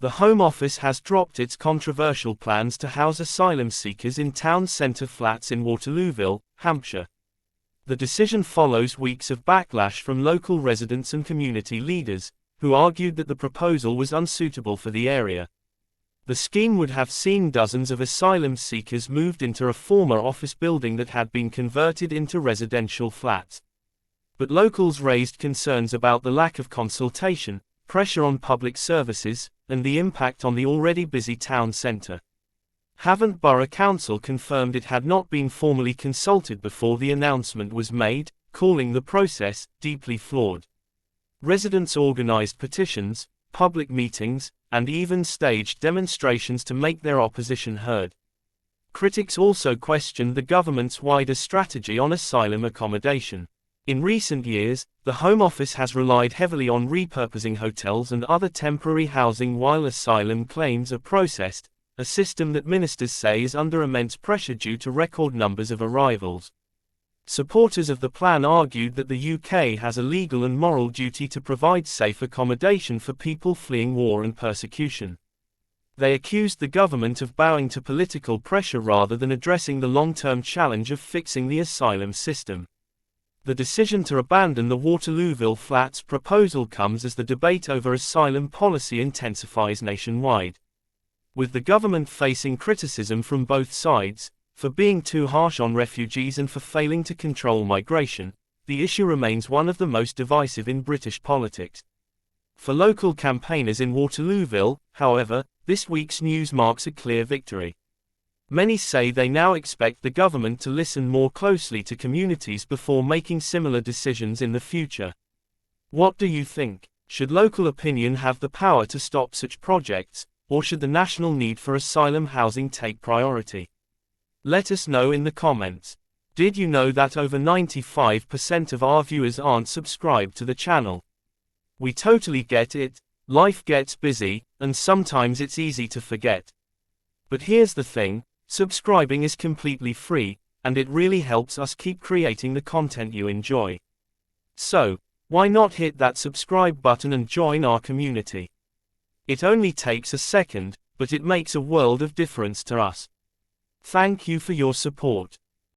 The Home Office has dropped its controversial plans to house asylum seekers in town centre flats in Waterlooville, Hampshire. The decision follows weeks of backlash from local residents and community leaders, who argued that the proposal was unsuitable for the area. The scheme would have seen dozens of asylum seekers moved into a former office building that had been converted into residential flats. But locals raised concerns about the lack of consultation, pressure on public services, and the impact on the already busy town centre. Havant Borough Council confirmed it had not been formally consulted before the announcement was made, calling the process deeply flawed. Residents organised petitions, public meetings, and even staged demonstrations to make their opposition heard. Critics also questioned the government's wider strategy on asylum accommodation. In recent years, the Home Office has relied heavily on repurposing hotels and other temporary housing while asylum claims are processed, a system that ministers say is under immense pressure due to record numbers of arrivals. Supporters of the plan argued that the UK has a legal and moral duty to provide safe accommodation for people fleeing war and persecution. They accused the government of bowing to political pressure rather than addressing the long-term challenge of fixing the asylum system. The decision to abandon the Waterlooville flats proposal comes as the debate over asylum policy intensifies nationwide. With the government facing criticism from both sides, for being too harsh on refugees and for failing to control migration, the issue remains one of the most divisive in British politics. For local campaigners in Waterlooville, however, this week's news marks a clear victory. Many say they now expect the government to listen more closely to communities before making similar decisions in the future. What do you think? Should local opinion have the power to stop such projects, or should the national need for asylum housing take priority? Let us know in the comments. Did you know that over 95% of our viewers aren't subscribed to the channel? We totally get it, life gets busy, and sometimes it's easy to forget. But here's the thing, subscribing is completely free, and it really helps us keep creating the content you enjoy. So, why not hit that subscribe button and join our community? It only takes a second, but it makes a world of difference to us. Thank you for your support.